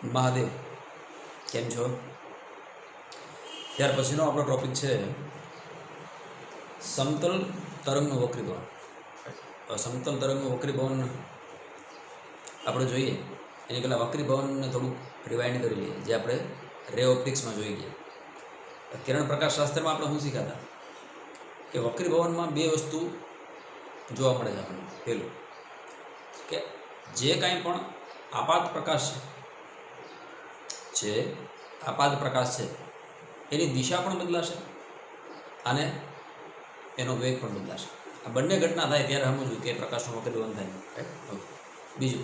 મહાદેવ કેમ છો? ત્યાર પછીનો આપણો ટોપિક છે સમતલ તરંગનું વક્રીભવન. સમતલ તરંગનું વક્રીભવન આપણે જોઈએ એની પહેલાં વક્રીભવનને થોડુંક રિવાઇન્ડ કરી લઈએ, જે આપણે રે ઓપ્ટિક્સમાં જોઈ ગયા. કિરણ પ્રકાશ શાસ્ત્રમાં આપણે શું શીખ્યા હતા કે વક્રીભવનમાં બે વસ્તુ જોવા મળે છે આપણને. પહેલું કે જે કાંઈ પણ આપાત પ્રકાશ છે એની દિશા પણ બદલાશે અને એનો વેગ પણ બદલાશે. આ બંને ઘટના થાય ત્યારે સમજવું કે પ્રકાશનું વક્રીભવન થાય. બીજું,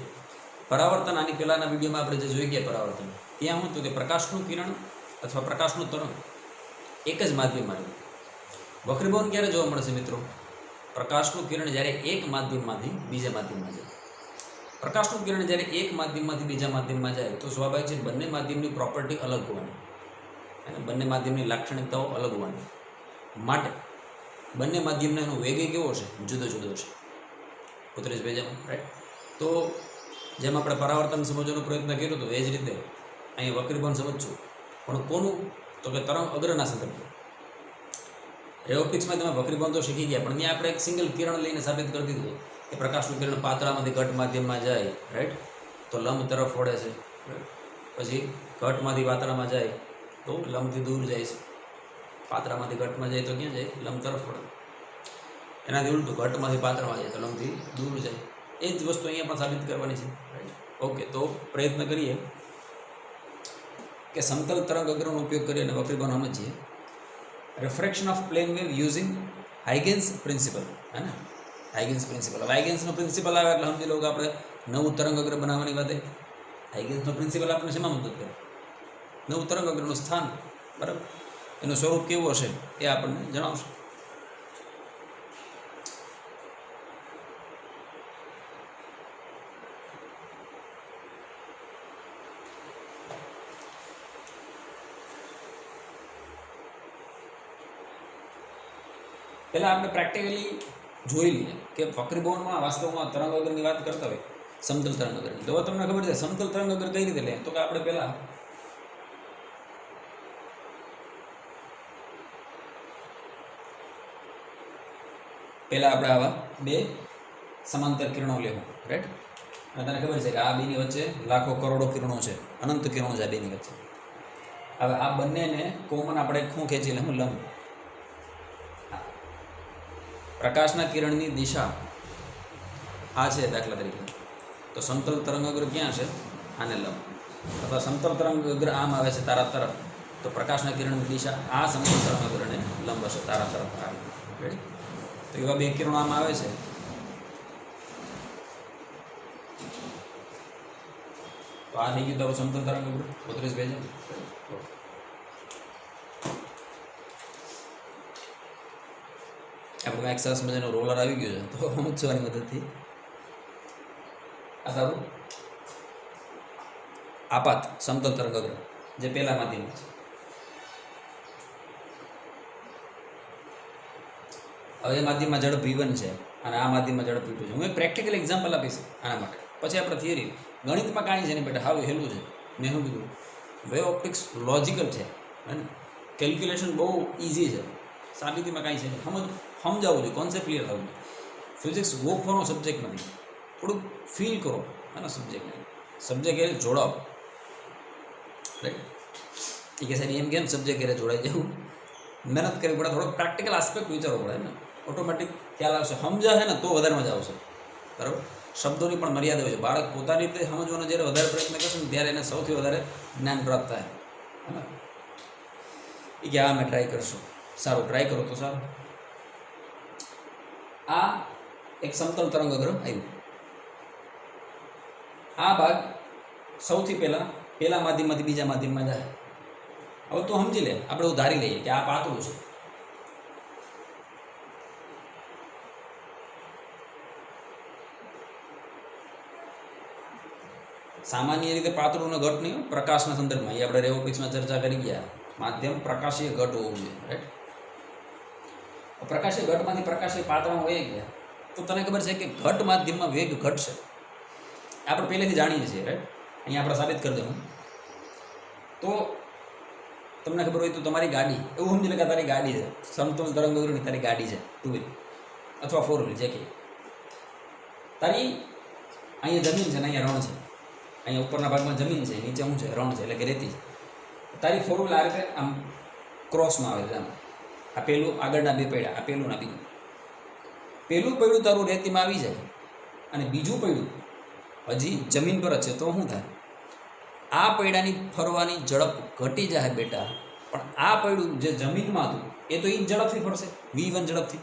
પરાવર્તન. આની પહેલાંના વિડીયોમાં આપણે જે જોઈ ગયા પરાવર્તન, ત્યાં શું હતું કે પ્રકાશનું કિરણ અથવા પ્રકાશનું તરંગ એક જ માધ્યમમાં રહે. વક્રીભવન ક્યારે જોવા મળશે મિત્રો? પ્રકાશનું કિરણ જ્યારે એક માધ્યમમાંથી બીજા માધ્યમમાં જાય. પ્રકાશનું કિરણ જ્યારે એક માધ્યમમાંથી બીજા માધ્યમમાં જાય તો સ્વાભાવિક છે બંને માધ્યમની પ્રોપર્ટી અલગ હોવાની અને બંને માધ્યમની લાક્ષણિકતાઓ અલગ હોવાની માટે બંને માધ્યમનો એનો વેગ કેવો છે? જુદો જુદો છે. ઉતરેશ ભેજામાં રાઈટ. તો જેમ આપણે પરાવર્તન સમજવાનો પ્રયત્ન કર્યો હતો એ જ રીતે અહીં વક્રીભવન સમજશું, પણ કોનું? તો કે તરંગ અગ્રના સંદર્ભે. રે ઓપ્ટિક્સમાં તમે વક્રીભવન તો શીખી ગયા, પણ ત્યાં આપણે એક સિંગલ કિરણ લઈને સાબિત કરી દીધું કે પ્રકાશનું કિરણ પાતળામાંથી ઘટ માધ્યમમાં જાય રાઈટ, તો લંબ તરફ વળે છે. પછી ઘટમાંથી પાતળામાં જાય તો લંબથી દૂર જાય છે. પાતળામાંથી ઘટમાં જાય તો ક્યાં જાય? લંબ તરફ વળે. એનાથી ઉલટું, ઘટમાંથી પાતળામાં જાય તો લંબથી દૂર જાય. એ જ વસ્તુ અહીંયા પણ સાબિત કરવાની છે રાઈટ. ઓકે, તો પ્રયત્ન કરીએ કે સમતલ તરંગ અગ્રનો ઉપયોગ કરી અને વક્રીભવન સમજીએ. Refraction of plane wave using Huygens principle. હે ને? Huygens principle. હવે હાઇગેન્સનો પ્રિન્સિપલ આવે એટલે સમજી લો કે આપણે નવું તરંગ અગ્ર બનાવવાની વાતે. હાઇગેન્સનો પ્રિન્સિપલ આપણને શેમાં મદદ કરે? નવું તરંગ અગ્રનું સ્થાન, બરાબર, એનું સ્વરૂપ કેવું હશે એ આપણને જણાવશે. પહેલાં આપણે પ્રેક્ટિકલી જોઈ લઈએ કે વક્રીભવનમાં વાસ્તવમાં તરંગ અગ્રની વાત કરતા હોય સમતલ તરંગ અગ્રની. તો તમને ખબર છે સમતલ તરંગ અગ્ર કઈ રીતે લે? તો કે આપણે પહેલાં આપણે આવા બે સમાંતર કિરણો લેવું રાઈટ. અને તને ખબર છે કે આ બેની વચ્ચે લાખો કરોડો કિરણો છે, અનંત કિરણો છે આ બેની વચ્ચે. હવે આ બંનેને કોમન આપણે શું ખેંચી લે? હું લંબ. પ્રકાશના કિરણની દિશા આ છે દાખલા તરીકે, તો સમતલ તરંગ અગ્ર ક્યાં છે? આને લંબ. અથવા સમતલ તરંગ અગ્ર આમ આવે છે તારા તરફ, તો પ્રકાશના કિરણની દિશા આ સમતલ તરંગ અગ્રને લંબ હશે, તારા તરફ આવે. રેડી? તો એવા બે કિરણો આમ આવે છે. તો આ થઈ ગયું તારું સમતલ તરંગ અગ્ર. 32 પેજ. આપણે કાંઈક સરસ મજાનો રોલર આવી ગયો છે, તો સમજવાની મદદથી આ તારું આપાત સમતલ તરંગ અગ્ર જે પહેલા માધ્યમ છે. હવે એ માધ્યમમાં ઝડપ v1 છે અને આ માધ્યમમાં ઝડપ v2 છે. હું એક પ્રેક્ટિકલ એક્ઝામ્પલ આપીશ આના માટે, પછી આપણે થિયરી. ગણિતમાં કાંઈ છે ને બેટા, હાવ હેલું છે. મેં શું કીધું? વેવ ઓપ્ટિક્સ લોજિકલ છે અને કેલ્ક્યુલેશન બહુ ઇઝી છે. સાબિતીમાં કાંઈ છે નહીં. સમજાવવું જોઈએ, કોન્સેપ્ટ ક્લિયર થવું જોઈએ. ફિઝિક્સ ગોખવાનો સબ્જેક્ટ નથી, થોડુંક ફીલ કરો એના સબ્જેક્ટને. સબ્જેક્ટ એ જોડાવ રાઈટ. એ કે સાહેબ એમ કેમ સબ્જેક્ટ એ જોડાઈ જવું? મહેનત કરવી પડે, થોડોક પ્રેક્ટિકલ આસ્પેક્ટ વિચારવો પડે ને, ઓટોમેટિક ખ્યાલ આવશે. સમજાશે ને તો વધારે મજા આવશે, બરાબર. શબ્દોની પણ મર્યાદા હોય છે. બાળક પોતાની રીતે સમજવાનો જ્યારે વધારે પ્રયત્ન કરશે ને ત્યારે એને સૌથી વધારે જ્ઞાન પ્રાપ્ત થાય. એ કે આ અમે ટ્રાય કરશું. સારું, ટ્રાય કરો તો સારું. આ એક સમતલ તરંગ અગ્ર આવ્યું. આ ભાગ સૌથી પહેલા માધ્યમમાંથી બીજા માધ્યમમાં જાય. હવે તો સમજી લે, આપણે ધારી લઈએ કે આ પાતળું છે. સામાન્ય રીતે પાતળું ને ઘટ નહીં, પ્રકાશના સંદર્ભમાં. એ આપણે રે ઓપ્ટિક્સમાં ચર્ચા કરી ગયા. માધ્યમ પ્રકાશીય ઘટ હોવું જોઈએ રાઈટ. પ્રકાશીય ઘટમાંથી પ્રકાશીય પાતળમાં વહી ગયા તો તને ખબર છે કે ઘટ માધ્યમમાં વેગ ઘટશે. આપણે પહેલેથી જાણીએ છીએ રાઈટ. અહીંયા આપણે સાબિત કરી દઉં તો તમને ખબર હોય તો તમારી ગાડી એવું સમજી લે કે તારી ગાડી છે, સમતોલ તરંગ વગરની તારી ગાડી છે, 2 વ્હીલ અથવા 4 વ્હીલ, જે કે તારી અહીંયા જમીન છે ને અહીંયા રણ છે, અહીંયા ઉપરના ભાગમાં જમીન છે, નીચે શું છે, રણ છે, એટલે કે રેતી છે. તારી 4 વ્હીલ આ રીતે આમ ક્રોસમાં આવે છે. આમ આ પેલું આગળના 2 પૈડા, આ પેલું ના બીજું. પેલું પૈડું તારું રેતીમાં આવી જાય અને બીજું પૈડું હજી જમીન પર જ છે, તો શું થાય? આ પૈડાની ફરવાની ઝડપ ઘટી જાય બેટા, પણ આ પૈડું જે જમીનમાં હતું એ તો એ જ ઝડપથી ફરશે, v1 ઝડપથી.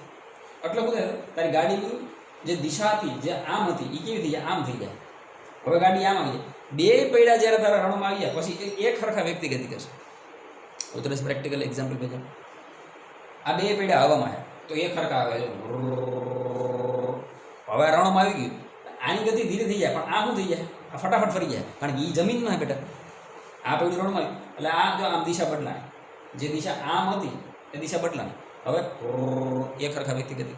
એટલે શું થાય? તારી ગાડીની જે દિશા હતી, જે આમ હતી, એ કેવી થઈ જાય? આમ થઈ જાય. હવે ગાડી આમ આવી જાય. 2 પૈડા જ્યારે તારા રણમાં આવી જાય પછી એક સરખા વ્યક્તિ ગતિ કરશે. ઉતરેશ પ્રેક્ટિકલ એક્ઝામ્પલ ભેજો. આ 2 પૈડા હવામાં આવ્યા તો એક સરખા આવે છે. હવે રણમાં આવી ગયું, આની ગતિ ધીરે થઈ જાય, પણ આ શું થઈ જાય? આ ફટાફટ ફરી જાય, કારણ કે એ જમીન ના બેટા. આ પૈડું રણમાં એટલે આ જો આમ દિશા બદલાય, જે દિશા આમ હતી એ દિશા બદલાય. હવે એક સરખા વ્યક્તિ ગતિ.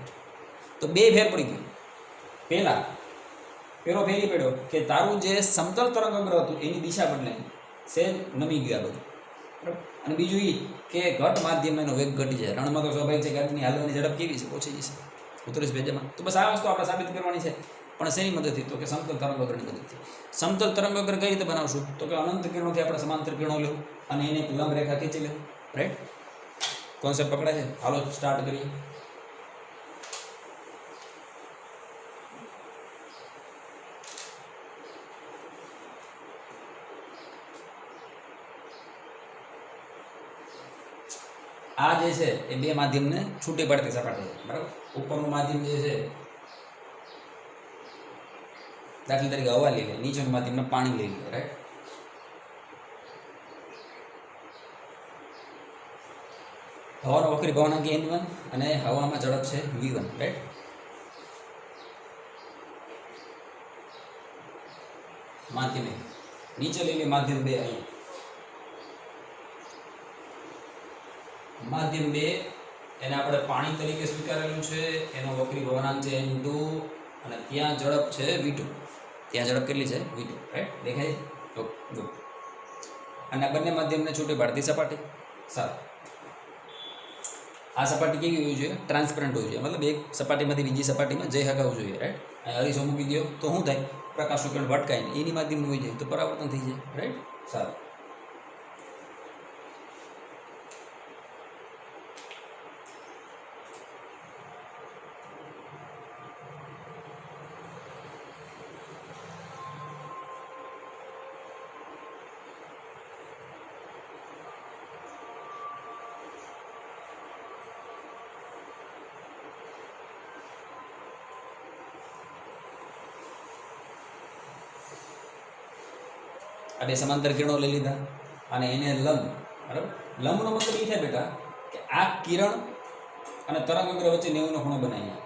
તો 2 ફેર પડી ગયું. પેલો ફેર એ પડ્યો કે તારું જે સમતલ તરંગ અગ્ર હતું એની દિશા બદલાઈ, સેજ નમી ગયું આ બધું. બરાબર. અને બીજું એ કે ઘટ માધ્યમમાં એનો વેગ ઘટી જાય. રણમાં તો સ્વાભાવિક છે, ગાડીની હાલવાની ઝડપ કેવી છે? ઓછી જશે. ઉતરેશ ભેજામાં. તો બસ આ વસ્તુ આપણે સાબિત કરવાની છે, પણ શેની મદદથી? તો કે સમતલ તરંગ અગ્રની મદદથી. સમતલ તરંગ અગ્ર કઈ રીતે બનાવશું? તો કે અનંત કિરણોથી આપણે સમાંતર કિરણો લેવું અને એને એક લંબ રેખા ખેંચી લેવું. રાઈટ? કોન્સેપ્ટ પકડાય છે? હાલો સ્ટાર્ટ કરીએ. આ જે છે એ 2 માધ્યમને છૂટી પડતી સપાટી છે. બરાબર. ઉપરનું માધ્યમ જે છે, દાખલા તરીકે હવા લઈ લે, નીચેનું માધ્યમને પાણી લઈ લે. રાઈટ? હવાનો વક્રી ભવનાંક n1 અને હવામાં ઝડપ છે v1. રાઈટ? માધ્યમ નીચે લઈ લે, માધ્યમ 2 અહીંયા. માધ્યમ 2 એને આપણે પાણી તરીકે સ્વીકારેલું છે, એનો વક્રી ભવનાંક છે n2 અને ત્યાં ઝડપ છે v2. ત્યાં ઝડપ કેટલી છે? v2. રાઈટ? દેખાય? તો ગુડ. અને આ બંને માધ્યમને છૂટી પાડતી સપાટી. સારું. આ સપાટી કેવી હોવી જોઈએ? ટ્રાન્સપરન્ટ હોવી જોઈએ. મતલબ એક સપાટીમાંથી બીજી સપાટીમાં જઈ હકાવવું જોઈએ. રાઈટ? અહીં અરીસો મૂકી દો તો શું થાય? પ્રકાશનું કિરણ ભટકાય ને એની માધ્યમનું હોઈ જાય તો પરાવર્તન થઈ જાય. રાઈટ? સારું. આ 2 સમાંતર કિરણો લઈ લીધા અને એને લંબ. બરાબર. લંબનો મતલબ એ થાય બેટા કે આ કિરણ અને તરંગ અગ્ર વચ્ચે 90 નો ખૂણો બનાવીએ.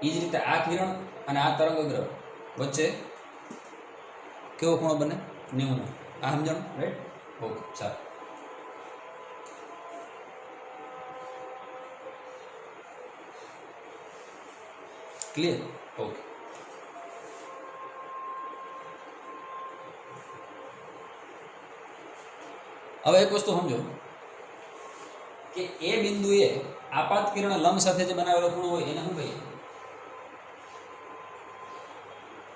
એ જ રીતે આ કિરણ અને આ તરંગ અગ્ર વચ્ચે કેવો ખૂણો બને? 90 નો. આ સમજણ? રાઈટ? ઓકે. સારું. ક્લિયર? ઓકે. હવે એક વસ્તુ સમજો કે એ બિંદુએ આપાત કિરણ લંબ સાથે જે બનાવેલો ખૂણો હોય એને શું કહીએ?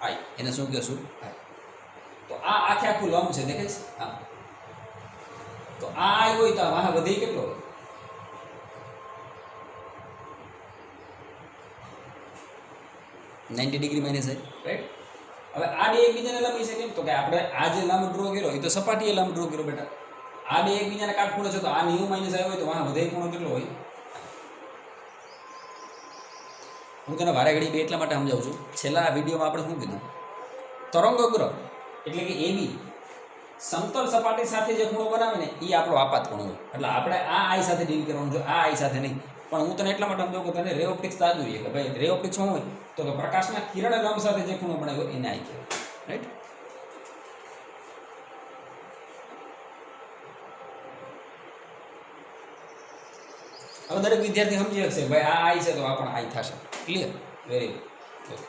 આઈ. એને શું કહેશું? આઈ. તો આ આખે આખું લંબ છે, દેખાય છે? હા. તો આ આઈ હોય તો વાહ વધી કેટલો હોય? -90 ડિગ્રી માઇનસ છે. રાઈટ? હવે આ 2 એકબીજાને લંબી છે કેમ? તો કે આપણે આ જે લંબ ડ્રો કર્યો એ તો સપાટીએ લંબ ડ્રો કર્યો બેટા. આ 2 એકબીજાને કાટખૂણો છે તો આ 90 માઇનસ આવ્યો હોય તો વાહ વધે ખૂણો કેટલો હોય? હું તને વારે ઘડી 2 એટલા માટે સમજાવું છું. છેલ્લા આ વિડીયોમાં આપણે શું કીધું? તરંગ અગ્ર એટલે કે AB સમતલ સપાટી સાથે જે ખૂણો બનાવે ને એ આપણો આપાત ખૂણો હોય. એટલે આપણે આ આઈ સાથે ડીલ કરવાનું છે, આ આઈ સાથે નહીં. પણ હું તને એટલા માટે સમજાવું કે તને રે ઓપ્ટિક્સ તાજ જોઈએ કે ભાઈ રે ઓપ્ટિક્સ શું હોય? તો કે પ્રકાશના કિરણ લંબ સાથે જે ખૂણો બનાવ્યો એને આઈ કહેવાય. રાઈટ? હવે દરેક વિદ્યાર્થી સમજી શકશે ભાઈ આ આઈ છે તો આ પણ આઈ થશે. ક્લિયર? Very good.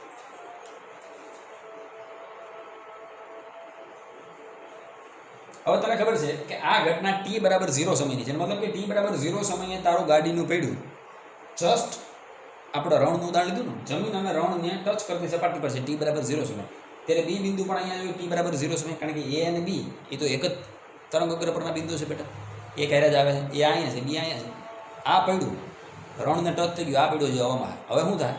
હવે તને ખબર છે કે આ ઘટના t બરાબર 0 સમયની છે, મતલબ કે t બરાબર 0 સમયે તારું ગાડીનું પૈડું જસ્ટ આપણે રણનું ઉદાહરણ લીધું ને, જમીન અને રણને ટચ કરતી સપાટી પર છે t બરાબર 0 સમય, ત્યારે બી બિંદુ પણ અહીંયા જો t બરાબર 0 સમય, કારણ કે a અને b એ તો એક જ તરંગ અગ્ર પરના બિંદુ છે બેટા, એક હારે જ આવે છે, એ અહીંયા છે, બી અહીંયા છે. આ પૈડું રણને ટચ થઈ ગયું, આ પૈડું જો હવામાં, હવે શું થાય,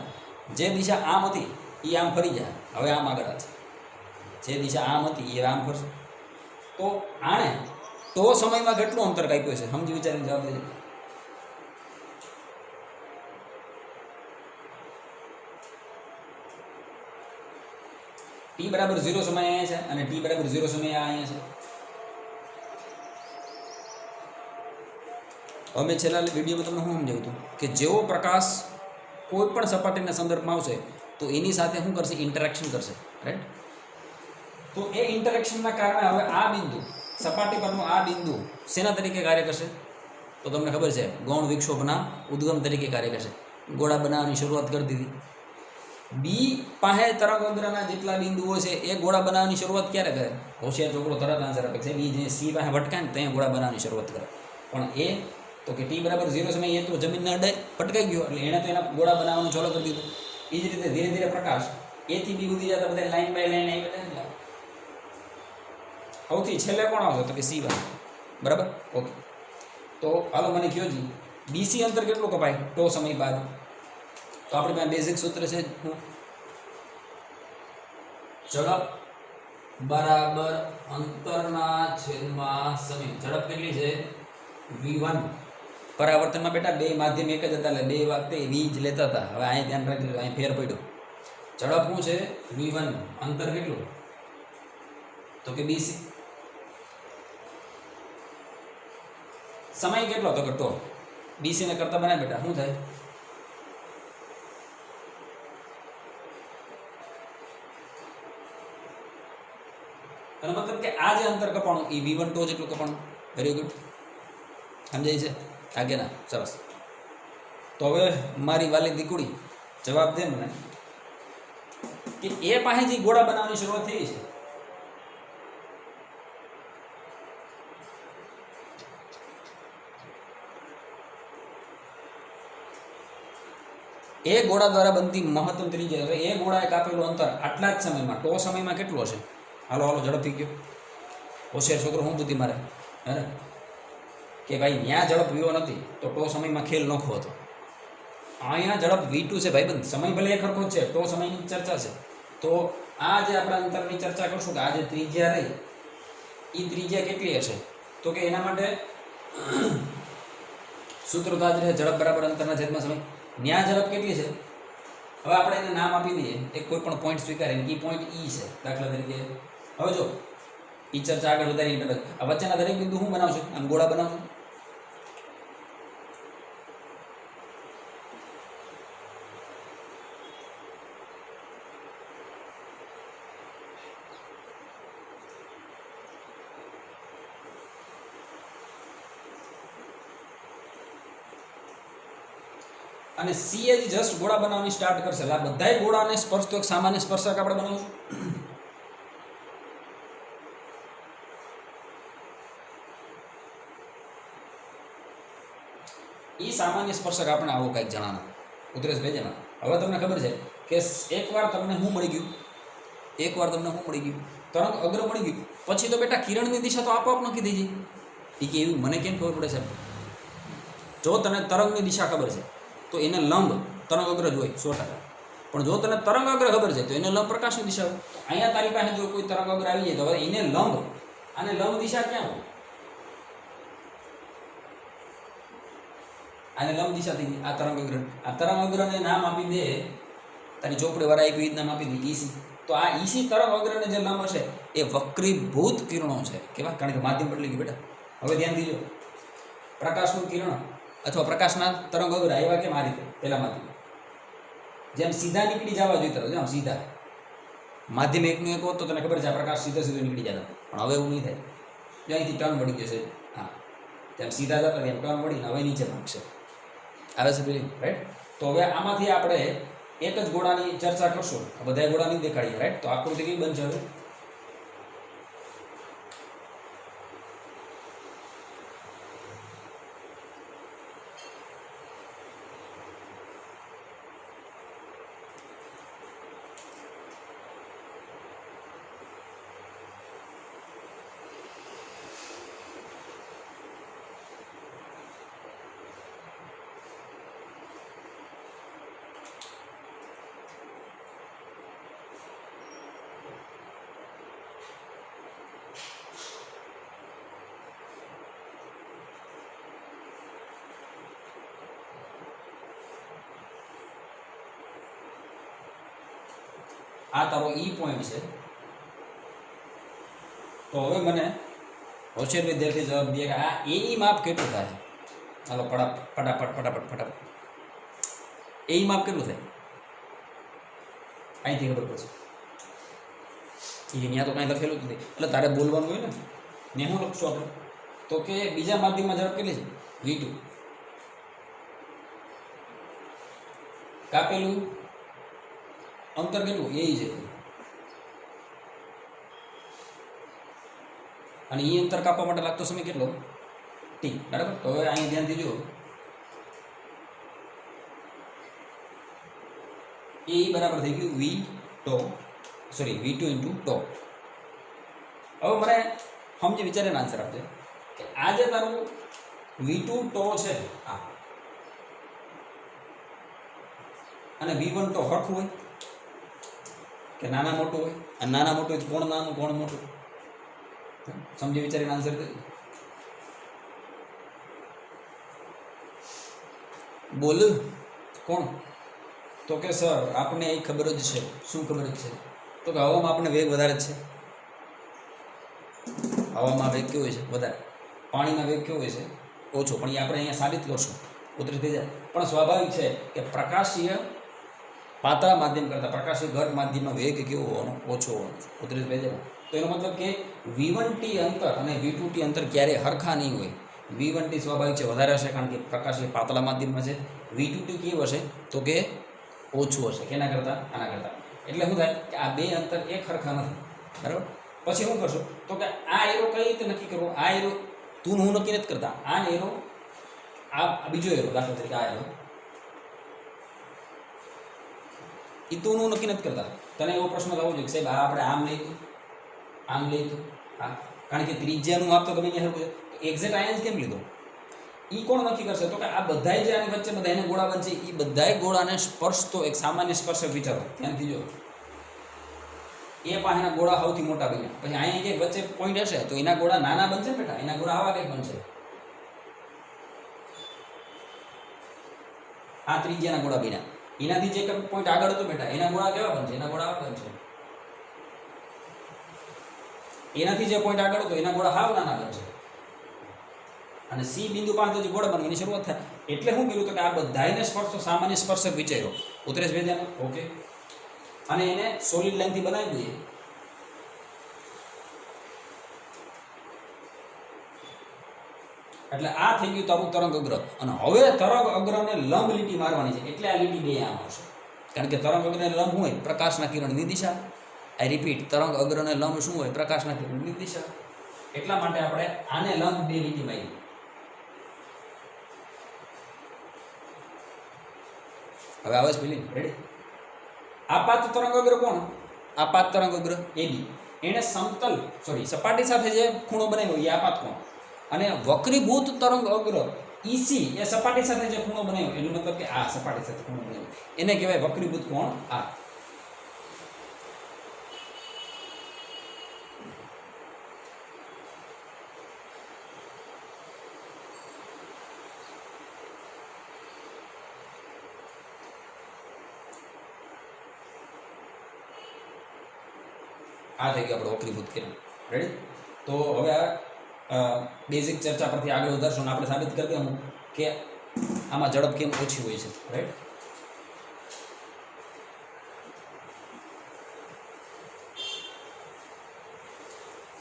જે દિશા આમ હતી એ આમ ફરી જાય, હવે આમ આગળ છે, જે દિશા આમ હતી એ આમ ફરશે. તો આણે તો સમયમાં કેટલું અંતર કાપ્યું છે, સમજી વિચારીને જવાબ દેજો. t બરાબર 0 સમય અહીંયા છે અને t બરાબર 0 સમય અહીંયા છે. હવે મેં છેલ્લા વિડીયોમાં તમને શું સમજાવ્યું હતું કે જેવો પ્રકાશ કોઈ પણ સપાટીના સંદર્ભમાં આવશે તો એની સાથે શું કરશે, ઇન્ટરેક્શન કરશે, રાઈટ. તો એ ઇન્ટરેક્શનના કારણે હવે આ બિંદુ સપાટી પરનું આ બિંદુ શેના તરીકે કાર્ય કરશે, તો તમને ખબર છે ગૌણ વિક્ષોભના ઉદ્ગમ તરીકે કાર્ય કરશે. ગોળા બનાવવાની શરૂઆત કરી દીધી. બી પાસે તરંગઅગ્રના જેટલા બિંદુઓ છે એ ગોળા બનાવવાની શરૂઆત ક્યારે કરે, હોશિયાર છોકરો તરત આન્સર આપે છે, બી જે સી પાસે ભટકાય ને ત્યાં ગોળા બનાવવાની શરૂઆત કરે. પણ એ તો કે ટી બરાબર 0 સમયે એ તો જમીનના અડે ભટકાઈ ગયો એટલે એણે તો એના ગોળા બનાવવાનું ચાલુ કરી દીધું. એ જ રીતે ધીરે ધીરે પ્રકાશ એથી બી સુધી જતા બધા લાઈન બાય લાઈન આવી બધા. સૌથી છેલ્લે કોણ આવશે તો કે સી વાળો, બરાબર. ઓકે, તો હાલો મને કહો જી બીસી અંતર કેટલું કપાય ટો સમય બાદ, તો આપણે પાસે બેઝિક સૂત્ર છે ઝડપ બરાબર અંતરના છેદમાં સમય. ઝડપ કેટલી છે v1. પરાવર્તનમાં બેટા બે માધ્યમ એક જ હતા એટલે બે વખતે v જ લેતા હતા. હવે અહીંયા ધ્યાન રાખજો, અહીંયા ફેર પડ્યો. ઝડપ શું છે v1, અંતર કેટલું તો કે bc. સમય કેટલો તો કે ટો. bc ને કરતા બનાય બેટા શું થાય, અને મતલબ કે આ જે અંતર કપાણું એ v1 ટો જેટલું કપાણું. વેરી ગુડ, સમજાય છે આગે ના? સરસ. તો હવે મારી વાલી દીકુડી જવાબ દે મને કે એ પાસે જે ગોળા બનાવવાની શરૂઆત થઈ છે એ ગોળા દ્વારા બનતી મહત્તમ ત્રિજ્યા, હવે એ ગોળાએ કાપેલું અંતર આટલા જ સમયમાં ટો સમયમાં કેટલું હશે? હાલો હાલો ઝડપથી ગયો. હોશિયાર છોકરો શું બુદ્ધિ મારે હે ને કે ભાઈ ત્યાં ઝડપ વિવો નથી તો ટો સમયમાં ખેલ નોખો હતો. અહીંયા ઝડપ v2 છે ભાઈબંધ, સમય ભલે એક સરખો જ છે, ટો સમયની ચર્ચા છે. તો આ જે આપણે અંતરની ચર્ચા કરશું કે આ જે ત્રિજ્યા રહી એ ત્રિજ્યા કેટલી હશે, તો કે એના માટે સૂત્ર તો આજ રહે ઝડપ બરાબર અંતરના છેદમાં સમય. ન્યા ઝડપ કેટલી છે, હવે આપણે એને નામ આપી દઈએ એક કોઈ પણ પોઈન્ટ સ્વીકારીને, એ પોઈન્ટ ઈ છે દાખલા તરીકે. હવે જો ઈ ચર્ચા આગળ વધારી તરત આ વચ્ચેના દરેક બિંદુ શું બનાવશે, આમ ગોળા બનાવશે. અને સી એ જસ્ટ ગોળા બનાવવાની સ્ટાર્ટ કરશે એટલે આ બધાય ગોળાને સ્પર્શ તો એક સામાન્ય સ્પર્શક આપણે બનાવશું. એ સામાન્ય સ્પર્શક આપણે આવો કંઈક જણાનો ઉતરેશ ભેજેના. હવે તમને ખબર છે કે એકવાર તમને શું મળી ગયું, એકવાર તમને શું મળી ગયું, તરંગ અગ્ર મળી ગયું, પછી તો બેટા કિરણની દિશા તો આપોઆપ નક્કી થઈ જાય. એ કે એવું મને કેમ ખબર પડે છે, જો તને તરંગની દિશા ખબર છે તો એને લંબ તરંગ અગ્ર જ હોય 100%. પણ જો તને તરંગ અગ્ર ખબર છે તો એને લંબ પ્રકાશની દિશા હોય. અહીંયા તારી પાસે જો કોઈ તરંગ અગ્ર આવી જાય તો હવે એને લંબ અને લંબ દિશા ક્યાં હોય, આને લંબ દિશા થઈ ગઈ. આ તરંગ અગ્રને નામ આપી દે, તારી ચોપડી વાળા એક નામ આપી દે ઈસી. તો આ ઈસી તરંગ અગ્રને જે લંબ હશે એ વક્રીભૂત કિરણો છે. કેવા? કારણ કે માધ્યમ બદલી ગયું બેટા. હવે ધ્યાન દીજો, પ્રકાશનું કિરણ અથવા પ્રકાશના તરંગ અગ્ર આવ્યા કેમ આ રીતે પહેલામાંથી જેમ સીધા નીકળી જવા જોઈએ તો આમ સીધા માધ્યમ એકનું એક હોત તો તને ખબર છે આ પ્રકાશ સીધો નીકળી જતા, પણ હવે એવું નહીં થાય. જો અહીંથી ટર્ન મળી જશે, હા તેમ સીધા જતા તેમ ટર્ન મળીને હવે નીચે ભાગશે. આવે છે પેલી રાઈટ. તો હવે આમાંથી આપણે એક જ ગોળાની ચર્ચા કરશું, બધા ગોળા નહીં દેખાડીએ રાઈટ. તો આકૃતિ કઈ બનશે હવે, આ તારો ઈ પોઈન્ટ છે. તો હવે મને હોશિયાર વિદ્યાર્થી જવાબ દે કે આ એઈ માપ કેટલું થાય. હાલો ફટાફટ એઈ માપ કેટલું થાય અહીંથી ખબર પડશે. અહીંયા તો કાંઈ લખેલું જ નથી એટલે તારે બોલવાનું હોય ને શું લખશું આપણે તો કે બીજા માધ્યમમાં ઝડપ કેટલી છે V2 કાપેલું અંતર કેટલું એ છે અને એ અંતર કાપવા માટે લાગતો સમય કેટલો t. બરાબર. તો હવે અહીં ધ્યાનથી જુઓ એ બરાબર થઈ ગયું V2 ઇન્ટુ ટો. હવે મને સમજી વિચારીને આન્સર આપજે કે આ જે તારું V2 ટો છે આ અને V1 ટો હરખું હોય કે નાના મોટું હોય અને નાના મોટું હોય તો કોણ નાનું કોણ મોટું સમજી વિચારીને આન્સર દે. બોલ કોણ તો કે સર આપણને એ ખબર જ છે. શું ખબર જ છે તો કે હવામાં આપણે વેગ વધારે જ છે. હવામાં વેગ કેવો હોય છે વધારે, પાણીમાં વેગ કેવો હોય છે ઓછો. પણ એ આપણે અહીંયા સાબિત કરશું ઉતરી થઈ જાય. પણ સ્વાભાવિક છે કે પ્રકાશીય પાતળા માધ્યમ કરતાં પ્રકાશીય ઘટ માધ્યમમાં વેગ કેવો હોવાનો ઓછો હોવાનો ઉતરી થઈ જાય. તો એનો મતલબ કે V1t અંતર અને V2t અંતર ક્યારેય હરખા નહીં હોય. V1t સ્વાભાવિક છે વધારે હશે કારણ કે પ્રકાશીય પાતળા માધ્યમમાં છે. V2t કેવું હશે તો કે ઓછું હશે કેના કરતાં આના કરતાં. એટલે શું થાય કે આ બે અંતર એક હરખા નથી. બરાબર. પછી શું કરશો તો કે આ એરો કઈ રીતે નક્કી કરવો. આ એરો તું હું નક્કી નથી કરતા. આ એરો આ બીજો એરો દાખલા તરીકે આ એરો એ તું હું નક્કી નથી કરતા. તને એવો પ્રશ્ન થવો જોઈએ કે સાહેબ આ આપણે આમ લઈશું આમ લઈશું હા કારણ કે ત્રિજ્યાનું માપ તો ગમે ત્યાં હરખું છે. એક્ઝેક્ટ આયન્સ કેમ લીધો એ કોણ નક્કી કરશે તો કે આ બધાય જે આની વચ્ચે બધા એને ગોળા બનશે એ બધાય ગોળાને સ્પર્શતો એક સામાન્ય સ્પર્શક વિચારો. ધ્યાનથી જો એ પાસેના ગોળા સૌથી મોટા બન્યા પછી અહીંયા કંઈક વચ્ચે પોઈન્ટ હશે તો એના ગોળા નાના બનશે ને બેટા. એના ગોળા આવા કંઈક બનશે. આ ત્રિજ્યાના ગોળા બન્યા એનાથી જે કંઈક પોઈન્ટ આગળ હતો બેટા એના ગોળા કેવા બનશે. એના ગોળા આવા બનશે. એનાથી જે પોઈન્ટ આગળ હતો એના ગોળા હાવ નાના બનશે અને સી બિંદુ પાસે જે ગોળા બનવાની શરૂઆત થાય. એટલે શું કર્યું તો કે આ બધાને સ્પર્શો સામાન્ય સ્પર્શક વિચાર્યો. ઉતરેશ વેદ્યાનો ઓકે અને એને સોલિડ લાઈનથી બનાવી દઈએ. એટલે આ થઈ ગયું તારું તરંગ અગ્ર. અને હવે તરંગ અગ્રને લંબ લીટી મારવાની છે એટલે આ લીટી બે આમ આવશે કારણ કે તરંગ અગ્રને લંબ શું હોય પ્રકાશના કિરણની દિશા. આઈ રિપીટ તરંગ અગ્રને લંબ શું હોય પ્રકાશના કિરણની દિશા. એટલા માટે આપણે આને લંબ બે લીટી મારી. હવે આવે છે પેલી રેડી. આપાત તરંગ અગ્ર કોણ આપાત તરંગ અગ્ર AB એને સમતલ સપાટી સાથે જે ખૂણો બનાવ્યો એ આપાત કોણ અને વક્રીભૂત તરંગ અગ્ર EC એ સપાટી સાથે જે ખૂણો બનાવ્યો એનો મતલબ કે આ સપાટી સાથે ખૂણો બનાવ્યો એને કહેવાય વક્રીભૂત કોણ. આ થઈ ગયું આપણું વક્રીભૂત કિરણ. રેડી. તો હવે આ બેઝિક ચર્ચા પરથી આગળ વધારશું આપણે સાબિત કરી દઉં કે આમાં ઝડપ કેમ ઓછી હોય છે. રાઈટ.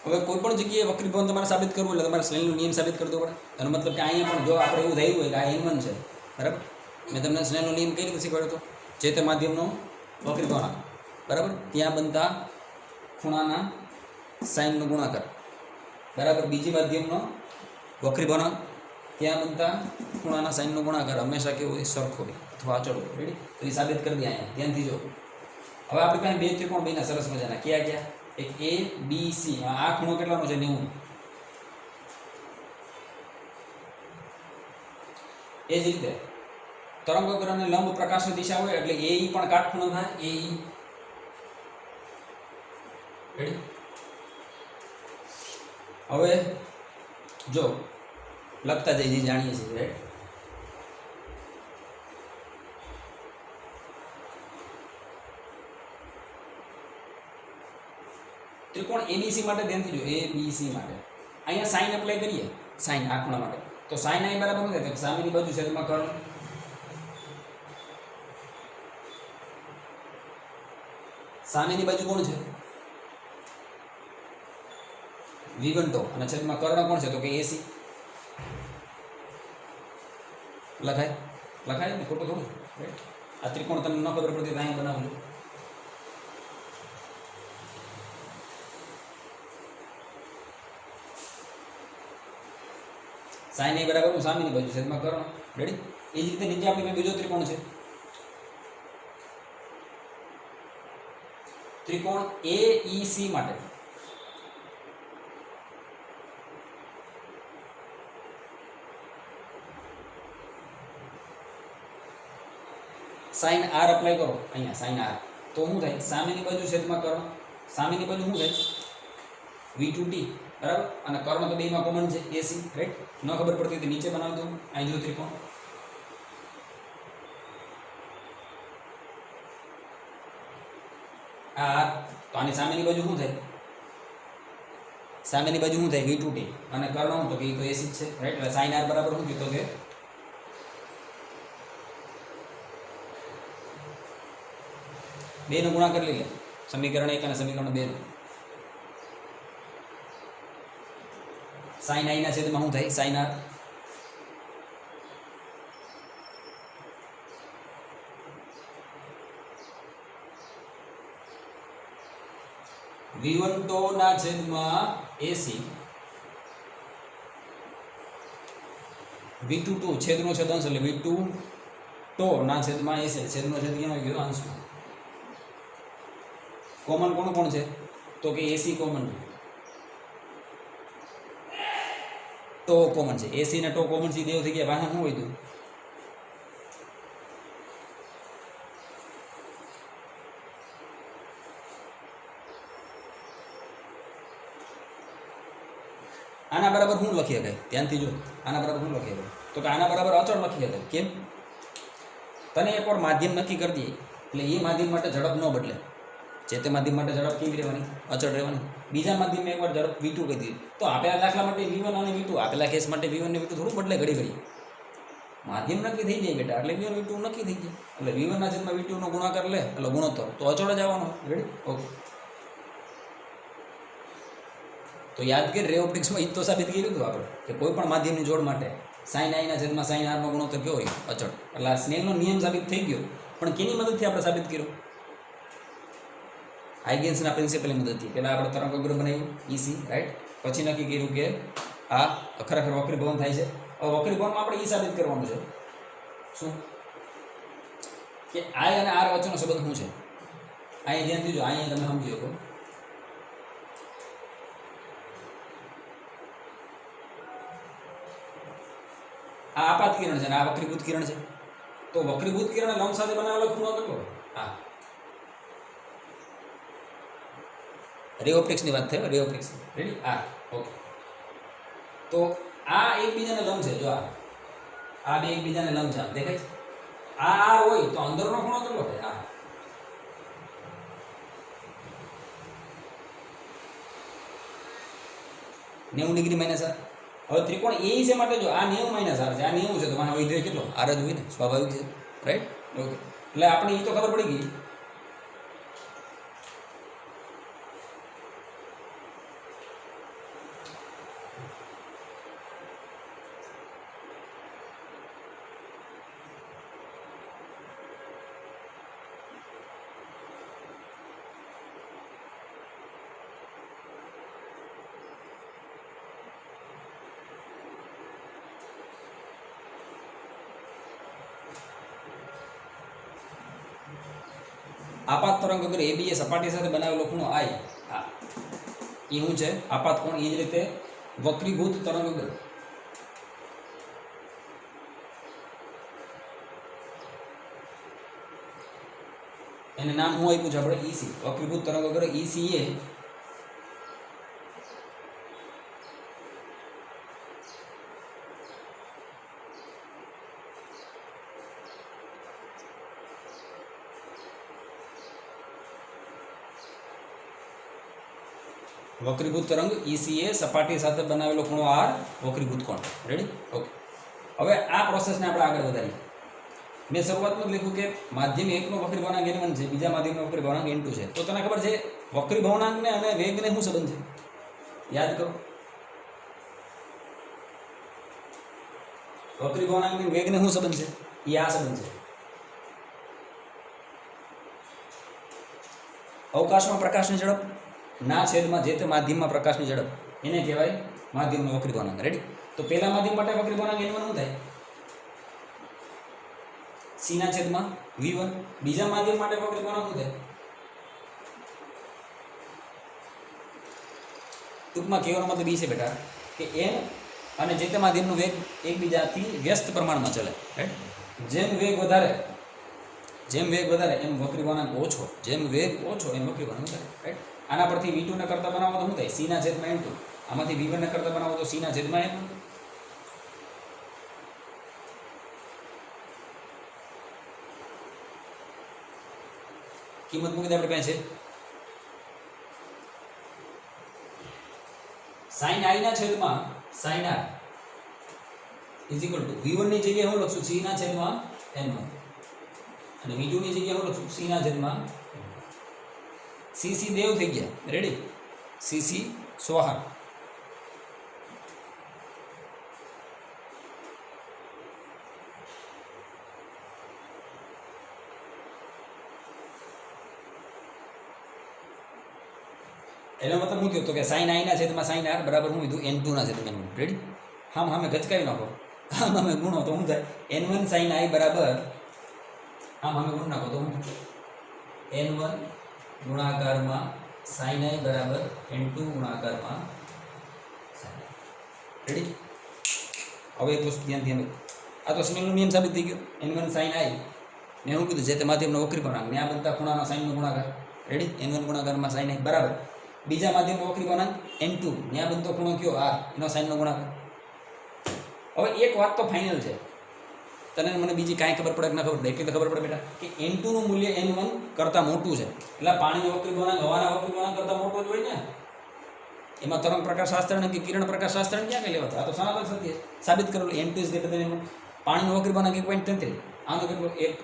હવે કોઈ પણ જગ્યાએ વક્રીભવન તમારે સાબિત કરવું એટલે તમારે સ્નેલનો નિયમ સાબિત કરવો પડે. એનો મતલબ કે અહીંયા પણ જો આપણે એવું થયું હોય કે આ N1 છે બરાબર. મેં તમને સ્નેલનો નિયમ કઈ રીતે શીખવાડ્યો હતો જે તે માધ્યમનો વક્રીભવન બરાબર ત્યાં બનતા ખૂણાના સાઇનનો ગુણાકાર બરાબર. બીજી માધ્યમનો વક્રીભવન ત્યાં બનતા ખૂણાના સાઇનનો ગુણાકાર હંમેશા કેવો હોય સરખો હોય અથવા અચળ હોય. રેડી. તો એ સાબિત કરી દે અહીંયા ધ્યાનથી જો. હવે આપણી પાસે બે ત્રિકોણ બન્યા સરસ મજાના. ક્યાં ક્યાં એક ABC. આ ખૂણો કેટલાનો છે 90. એ જ રીતે તરંગ અગ્રને લંબ પ્રકાશની દિશા હોય એટલે AE પણ કાટખૂણો થાય. AE ready. હવે જો લખતા જઈએ જાણીએ છીએ રાઈટ. ત્રિકોણ એબીસી માટે ધ્યાનથી જો, એબીસી માટે અહીંયા સાઈન એપ્લાય કરીએ, સાઈન આ ખૂણા માટે, તો સાઈન અહીં બરાબર શું થાય કે સામેની બાજુ છેદમાં કર્ણ. સામેની બાજુ કોણ છે? V1 તો, અને છેદમાં કર્ણ કોણ છે? તો કે એસી. લખાય લખાય ને, ખોટું થોડું, રાઈટ? આ ત્રિકોણ તમને ન ખબર પડતી તો અહીં બનાવજો. સાઈન એ બરાબર સામેની બાજુ છેદમાં કર્ણ. રેડી? એ જ રીતે નીચે આપણી પાસે બીજો ત્રિકોણ છે, ત્રિકોણ AEC માટે સાઈન આર અપ્લાય કરો અહીંયા, સાઈન આર, તો શું થાય? સામેની બાજુ છેદમાં કર્ણ, સામેની બાજુ શું થાય? V2T, બરાબર? અને કર્ણ તો બેમાં કોમન છે, એસી, રાઈટ? ન ખબર પડતી તો નીચે બનાવી દો, અહીં જો ત્રિકોણ આર, તો આની સામેની બાજુ શું થાય? સામેની બાજુ શું થાય? V2T, અને કર્ણ શું? તો કે એ તો એસી જ છે, રાઈટ? એટલે સાઈન આર બરાબર શું કીધું કે બે નો ગુણાકાર લઈ લે, સમીકરણ 1 અને સમીકરણ 2 નું. સાઈન આઈ ના છેદમાં શું થાય? Sine R. V1 તો ના છેદમાં એસી, V2 તો છેદનો છેદાંશ એટલે V2 તો ના છેદમાં એસી, છેદનો છેદ ક્યાં આવી ગયો? અંશમાં. કોમન કોણ કોણ છે? તો કે એસી કોમન, ટો કોમન છે, એસી ને ટો કોમન સી દેવ થઈ ગયા. વાહ શું હોય તું? આના બરાબર શું લખી શકાય? ધ્યાનથી જો, આના બરાબર શું લખી શકાય? તો કે આના બરાબર અચળ લખી શકાય. કેમ? તને એકવાર માધ્યમ નક્કી કરી દઈએ એટલે એ માધ્યમ માટે ઝડપ ન બદલે. જે તે માધ્યમ માટે ઝડપ કેવી રહેવાની? અચળ રહેવાની. બીજા માધ્યમમાં એકવાર ઝડપ V2 કહી દીધી, તો આપેલા દાખલા માટે V1 અને V2, આપેલા કેસ માટે V1 ને V2 થોડું બદલે ઘડી ઘડી. માધ્યમ નક્કી થઈ જાય બેટા, એટલે V1 V2 નક્કી થઈ જાય. એટલે V1 ના છેદમાં V2 નો ગુણાકાર લે એટલે ગુણોત્તર, તો અચળ જ આવવાનો. રેડી? ઓકે. તો યાદ કર, રે ઓપ્ટિક્સમાં એ તો સાબિત કર્યું હતું આપણે કે કોઈ પણ માધ્યમની જોડ માટે સાઈન આઈના છેદમાં સાઈન આરનો ગુણોત્તર કયો હોય? અચળ. એટલે આ સ્નેલનો નિયમ સાબિત થઈ ગયો, પણ કેની મદદથી આપણે સાબિત કર્યો? હાઇગેન્સના પ્રિન્સિપલની મદદથી. પહેલાં આપણે તરંગગ્ર બનાવ્યું EC, રાઈટ? પછી નક્કી કર્યું કે આ ખરેખર વક્રીભવન થાય છે. હવે વક્રીભવનમાં આપણે એ સાબિત કરવાનું છે શું? કે I અને R વચ્ચેનો સંબંધ શું છે? અહીંયા ધ્યાનથી જો, અહીંયા તમે સમજી શકો. આ આપાત કિરણ છે અને આ વક્રીભૂત કિરણ છે. તો વક્રીભૂત કિરણ લંબ સાથે બનાવેલો ખૂણો કેટલો? હા, રે ઓપ્ટિક્સની વાત થઈ, રે ઓપ્ટિક્સ. રેડી? આ ઓકે. તો આ એકબીજાને લંબ છે. જો આ બે એકબીજાને લંબ છે, દેખાય છે? આ આર હોય તો અંદરનો ખૂણો કેટલો થાય? આ 90 ડિગ્રી માઇનસ આર. હવે ત્રિકોણ AEC માટે જો આ 90 માઇનસ આર છે, આ 90 છે, તો આમાં વિધેય કેટલો? આર જ હોય ને, સ્વાભાવિક છે, રાઈટ? ઓકે. એટલે આપણે એ તો ખબર પડી ગઈ. આપાત તરંગ અગર AB એ સપાટી સાથે બનાવેલો ખૂણો I, આ એ શું છે? આપાત કોણ. એ જ રીતે વક્રીભૂત તરંગ અગર એને નામ શું આપ્યું છે આપણે? EC. વક્રીભૂત તરંગ અગર EC એ વક્રીભૂત તરંગ ECA સપાટી સાથે બનાવેલો ખૂણો R વક્રીભૂત કોણ. રેડી? ઓકે. હવે આ પ્રોસેસને આપણે આગળ વધારીએ. મેં શરૂઆતમાં જ લખ્યું કે માધ્યમ 1 નો વક્રી ભવનાંક n1 છે, બીજા માધ્યમનો વક્રી ભવનાંક n2 છે. તો તને ખબર છે વક્રી ભવનાંકને અને વેગને શું સંબંધ છે? યાદ કરો. વક્રી ભવનાંક અને વેગને શું સંબંધ છે? એ આ સંબંધ છે. અવકાશમાં પ્રકાશની ઝડપ ના છેદમાં જે તે માધ્યમમાં પ્રકાશની ઝડપ એને કહેવાય માધ્યમનો વક્રી ભવનાંક. રેડી? તો પહેલા માધ્યમ માટે વક્રી ભવનાંક n1 શું થાય? c ના છેદમાં v1. બીજા માધ્યમ માટે વક્રી ભવનાંક શું થાય? ટૂંકમાં કહેવાનો મતલબ એ છે બેટા કે n અને જે તે માધ્યમનો વેગ એકબીજાથી વ્યસ્ત પ્રમાણમાં ચલે. રાઈટ? જેમ વેગ વધારે એમ વક્રી ભવનાંક ઓછો, જેમ વેગ ઓછો એમ વક્રી ભવનાંક વધારે. રાઈટ? આના પરથી v2 ને કરતા બનાવો તો શું થાય? c ના છેદમાં n2. આમાંથી v1 ને કરતા બનાવો તો c ના છેદમાં n1. કિંમત મૂકી દે આપણે પાસે છે sin i ના છેદમાં sin r v1 ની જગ્યાએ હું લખશું c ના છેદમાં n1 અને v2 ની જગ્યાએ હું લખશું c ના છેદમાં cc દેવ થઈ ગયા. રેડી? cc સોહાર. એનો મતલબ શું થયો તો કે sin i ના છેદમાં sin r બરાબર શું કીધું? n2 ના છેદમાં n1. રેડી? હામે ગચકાવી નાખો. હામે ગુણો તો શું થાય? n1 sin i બરાબર હામે ગુણ નાખો તો શું? n1 ગુણાકારમાં sin i બરાબર n2 ગુણાકારમાં sin i. રેડી? હવે એક વસ્તુ ધ્યાન આ તો સ્નેલનો નિયમ સાબિત થઈ ગયો. n1 sin i ને શું કીધું? જે તે માધ્યમનો વક્રી ભવનાંક ને આ બનતા ખૂણાના sin નો ગુણાકાર. રેડી? n1 ગુણાકારમાં sin i બરાબર બીજા માધ્યમનો વક્રી ભવનાંક n2 ને આ બનતો ખૂણો કયો? r એનો sin નો ગુણાકાર. હવે એક વાત તો ફાઇનલ છે, તને મને બીજી કાંઈ ખબર પડે કે ના ખબર પડે એટલી તો ખબર પડે બેટા કે n2 નું મૂલ્ય n1 કરતાં મોટું છે. એટલે પાણીનો વક્રી ભવનાંક હવાના વક્રી ભવનાંક કરતાં મોટો જ હોય ને. એમાં તરંગ પ્રકાશ શાસ્ત્રને કે કિરણ પ્રકાશ શાસ્ત્રને ક્યાં કંઈ લેવા? આ તો સનાતન સત્ય સાબિત કરેલું. n2 is greater than n1. પાણીનો વક્રી ભવનાંક 1.33, આનો કેટલો? 1.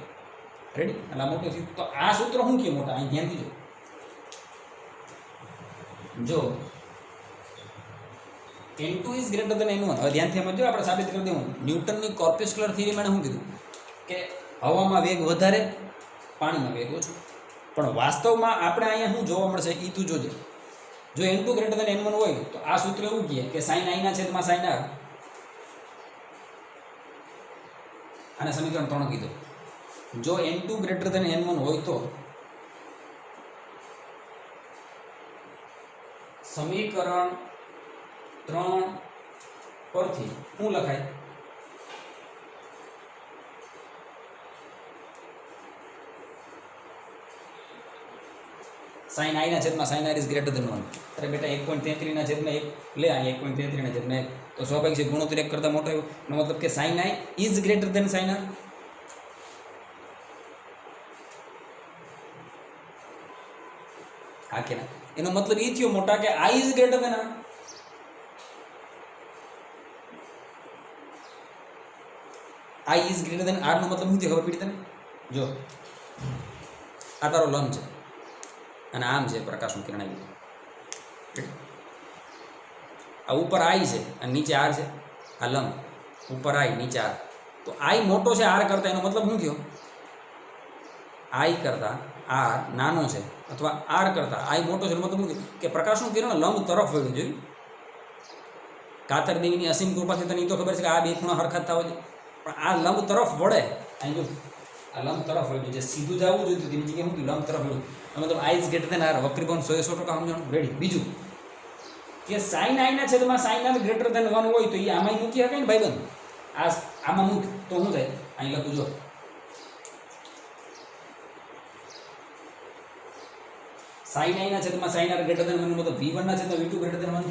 રેડી? એટલે મોટું થયું. તો આ સૂત્ર શું કહે મોટા? અહીં ધ્યાનથી જો n2 is greater than n1. હવે ધ્યાનથી સમજો, આપણે સાબિત કરી દઉં. ન્યૂટનની કોર્પ્યુસ્ક્યુલર થિયરી મને શું કીધું કે હવામાં વેગ વધારે, પાણીમાં વેગ ઓછો. પણ વાસ્તવમાં આપણે અહીંયા શું જોવા મળશે એ તું જોજે. જો n2 ગ્રેટર દેન n1 હોય તો આ સૂત્ર એવું કહે કે sin i ના છેદમાં sin r. આને સમીકરણ 3 કીધું. જો n2 ગ્રેટર દેન n1 હોય તો સમીકરણ 3 પરથી શું લખાય? sin i ના છેદમાં sin r is greater than 1. અરે બેટા 1.33 ના છેદમાં 1 લે, આ 1.33 ના છેદમાં 1 તો સ્વાભાવિક છે ગુણોત્તર 1 કરતાં મોટો આવ્યો. એનો મતલબ કે sin i is greater than sin r. હા કે ના? એનો મતલબ એ થયો મોટા કે i is greater than r. i is greater than r નો મતલબ શું થયો ખબર પડી તને? જો આ તારો લંબ છે અને આમ છે પ્રકાશનું કિરણ આવી. આ ઉપર i છે અને નીચે r છે. આ લંબ ઉપર i નીચે r. તો i મોટો છે r કરતાં, એનો મતલબ શું થયો? i કરતાં r નાનો છે અથવા r કરતાં i મોટો છે. એનો મતલબ શું થયો કે પ્રકાશનું કિરણ લંબ તરફ વળવું જોઈએ. કાતર દેવીની અસીમ કૃપાથી તને એ તો ખબર છે કે આ બે ખૂણા હરખા થવા જોઈએ, પણ આ લંબ તરફ વળે. અહીં જો આ લંબ તરફ વળ્યું છે, સીધું જવું જોઈએ તેની જગ્યાએ શું લંબ તરફ વળ્યું. મતલબ i is greater than r. વક્રીભવન 100% સમજણ. રેડી? બીજું કે sin i ના છેદમાં sin r ગ્રેટર દેન 1 હોય તો એ આમાં મૂકી શકાય ને ભાઈબંધ? આમાં મૂક તો શું થાય? અહીં લખું જો sin i ના છેદમાં sin r ગ્રેટર દેન 1 મતલબ v1 ના છેદમાં v2 ગ્રેટર દેન 1.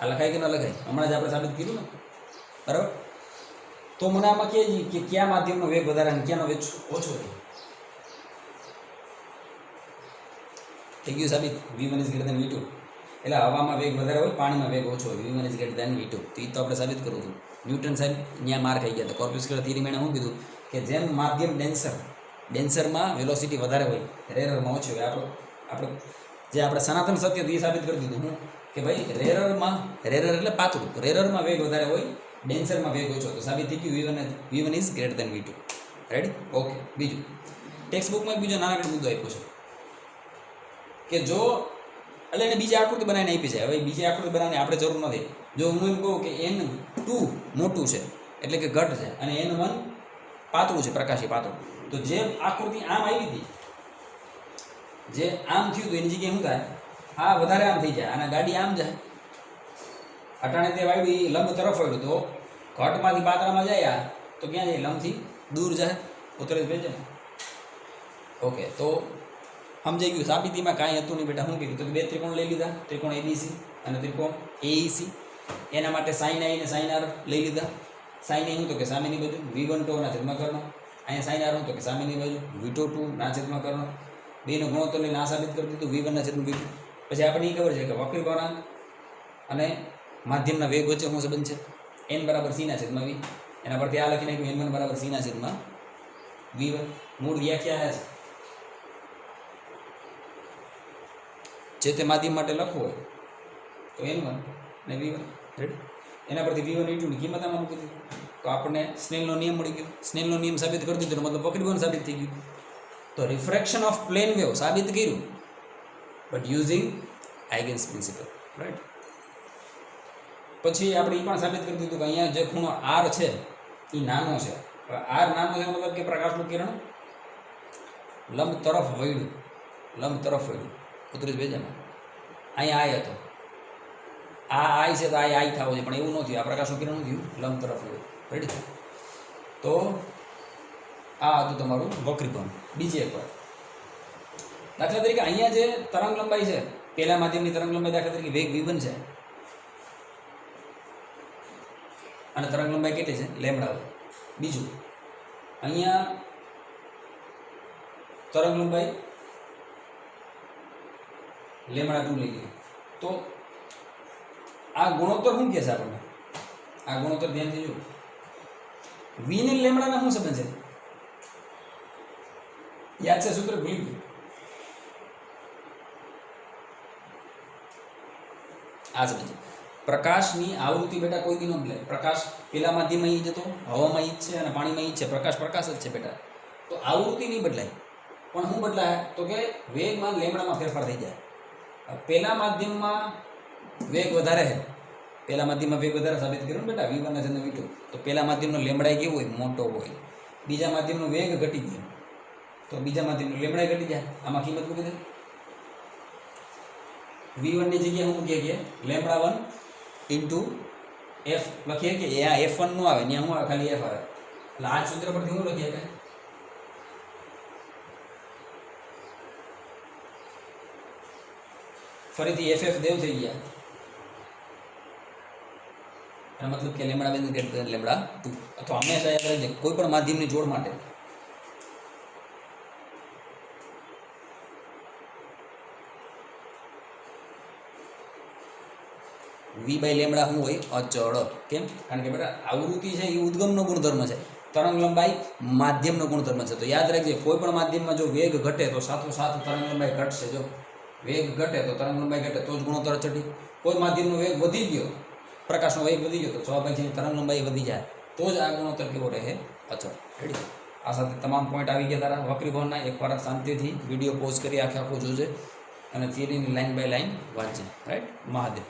આ લખાય કે ન લખાય? હમણાં જ આપણે સાબિત કર્યું ને, બરાબર? તો મને આમાં કહે કે કયા માધ્યમનો વેગ વધારે અને ક્યાંનો વેગ ઓછો છે. થઈ ગયું સાબિત V1 is greater than V2. એટલે હવામાં વેગ વધારે હોય, પાણીમાં વેગ ઓછો હોય, V1 is greater than V2. તો એ તો આપણે સાબિત કરવું હતું. ન્યૂટન સાહેબ ત્યાં માર ખાઈ ગયા હતા. કોર્પ્યુસ્ક્યુલર થિયરીમાં એણે શું કીધું કે જેમ માધ્યમ ડેન્સરમાં વેલોસિટી વધારે હોય, રેરરમાં ઓછી હોય. આપણે જે આપણે સનાતન સત્ય હતું એ સાબિત કરી દીધું હું કે ભાઈ રેરર એટલે પાતળું, રેરરમાં વેગ વધારે હોય, ડેન્સરમાં વેગ ઓછો. તો સાબિત થઈ ગયું V1 is greater than V2. Ready? Okay. બીજું ટેક્સ્ટ બુકમાં બીજો નાનકડો મુદ્દો આપ્યો છે કે જો એટલે એને બીજી આકૃતિ બનાવીને આપી છે. હવે બીજી આકૃતિ બનાવવાની આપણે જરૂર નથી. જો હું એમ કહું કે N2 મોટું છે એટલે કે ઘટ છે અને N1 પાતળું છે, પ્રકાશી પાતળું, તો જે આકૃતિ આમ આવી હતી, જે આમ થયું હતું એની જગ્યાએ શું થાય, આ વધારે આમ થઈ જાય અને ગાડી આમ જાય. અટાણે તે વાળ્યું એ લંબ તરફ વાળ્યું તો ઘટમાંથી પાતળામાં જાય તો ક્યાં જાય, લંબથી દૂર જાય. ઉતરે ભેજે ને. ઓકે. તો સમજાઈ ગયું. સાબિતીમાં કાંઈ હતું નહીં બેટા. શું કીધું તો બે ત્રિકોણ લઈ લીધા, ત્રિકોણ ABC અને ત્રિકોણ AEC. એના માટે sin I ને sin R લઈ લીધા. sin I શું તો કે સામેની બાજુ V1 ના છેદમાં કરનો, અહીંયા sin R શું તો કે સામેની બાજુ V2 ના છેદમાં કરનો. બેનો ગુણોત્તર લઈને આ સાબિત કરી દીધું V1 ના છેદમાં V2. પછી આપણને એ ખબર છે કે વક્રી ગુણાંક અને માધ્યમના વેગ વચ્ચે શું સંબંધ છે, n બરાબર c ના છેદમાં v. એના પરથી આ લખી નાખ્યું n1 બરાબર c ના છેદમાં v1. મૂળ વ્યાખ્યા છે જે તે માધ્યમ માટે લખવું હોય તો n1 અને v1. રેડી? એના પરથી v1 v2 ની કિંમત આમાં મૂકી દીધી તો આપણને સ્નેલનો નિયમ મળી ગયો. સ્નેલનો નિયમ સાબિત કરી દીધો મતલબ વક્રીકોણ સાબિત થઈ ગયું. તો રિફ્રેક્શન ઓફ પ્લેન વેવ સાબિત કર્યું, બટ યુઝિંગ આઇગન્સ પ્રિન્સિપલ. રાઈટ? પછી આપણે એ પણ સાબિત કરી દીધું કે અહીંયા જે ખૂણો R છે એ નાનો છે. R નાનો છે મતલબ કે પ્રકાશનું કિરણ લંબ તરફ વળ્યું. ઉતરી ભેજામાં અહીંયા I હતો, આ I છે તો I થવો છે, પણ એવું ન થયું. આ પ્રકાશનું કિરણ શું થયું, લંબ તરફ વળ્યું. રેડી? તો આ હતું તમારું વક્રીકોણ. બીજી એક વાત, દાખલા તરીકે અહીંયા જે તરંગ લંબાઈ છે, પહેલા માધ્યમની તરંગ લંબાઈ દાખલા તરીકે વેગ v1 છે અને તરંગ લંબાઈ કેટલી છે, લેમ્બડા. બીજું અહીંયા તરંગ લંબાઈ લેમ્બડા 2 લઈ ગઈ. તો આ ગુણોત્તર શું કહે છે આપણને, આ ગુણોત્તર ધ્યાનથી જો. v ને લેમ્બડાના શું સંબંધ છે, યાદ છે સૂત્ર, ભૂલી ગયું. આ સમજ. પ્રકાશની આવૃત્તિ બેટા કોઈ દી ન બદલાય. પ્રકાશ પેલા માધ્યમમાં ઈ જતો, હવામાં ઈ જ છે અને પાણીમાં ઈ જ છે. પ્રકાશ જ છે બેટા. તો આવૃત્તિ નહીં બદલાય, પણ શું બદલાય તો કે વેગમાં લેમ્બડામાં ફેરફાર થઈ જાય. પેલા માધ્યમમાં વેગ વધારે છે, પેલા માધ્યમમાં વેગ વધારે સાબિત કર્યું બેટા v1 ના છેદમાં v2. તો પેલા માધ્યમનો લેમ્બડા કેવો હોય, મોટો હોય. બીજા માધ્યમનો વેગ ઘટી ગયો તો બીજા માધ્યમનો લેમ્બડા ઘટી જાય. આમાં કિંમત મૂકી દે. v1 ની જગ્યાએ શું મૂકીએ કે લેમ્બડા 1 ઇન્ટુ f લખીએ કે આ f1 નો આવે, ત્યાં શું આવે, ખાલી f આવે. એટલે આ સૂત્ર પરથી શું લખીએ કે ફરીથી ff દેવ થઈ ગયા. એનો મતલબ કે લેમ્બડા 2 ગ્રેટર દેન લેમ્બડા 2. અથવા હંમેશા યાદ રાખજો કોઈ પણ માધ્યમની જોડ માટે v બાય લેમ્બડા શું હોય, અચળ. કેમ? કારણ કે બેટા આવૃત્તિ છે એ ઉદ્ગમનો ગુણધર્મ છે, તરંગ લંબાઈ માધ્યમનો ગુણધર્મ છે. તો યાદ રાખજે કોઈ પણ માધ્યમમાં જો વેગ ઘટે તો સાથોસાથ તરંગ લંબાઈ ઘટશે. જો વેગ ઘટે તો તરંગ લંબાઈ ઘટે તો જ ગુણોત્તર અચળ. કોઈ માધ્યમનો વેગ વધી ગયો, પ્રકાશનો વેગ વધી ગયો તો સ્વાભાવિક તરંગ લંબાઈ વધી જાય તો જ આ ગુણોત્તર કેવો રહે, અચળ. રેડી? આ સાથે તમામ પોઈન્ટ આવી ગયા તારા વક્રીકોણના. એકવાર શાંતિથી વિડીયો પોઝ કરી આખે આખું જોજે અને થિયરીની લાઈન બાય લાઈન વાંચજે. રાઈટ? મહાદેવ.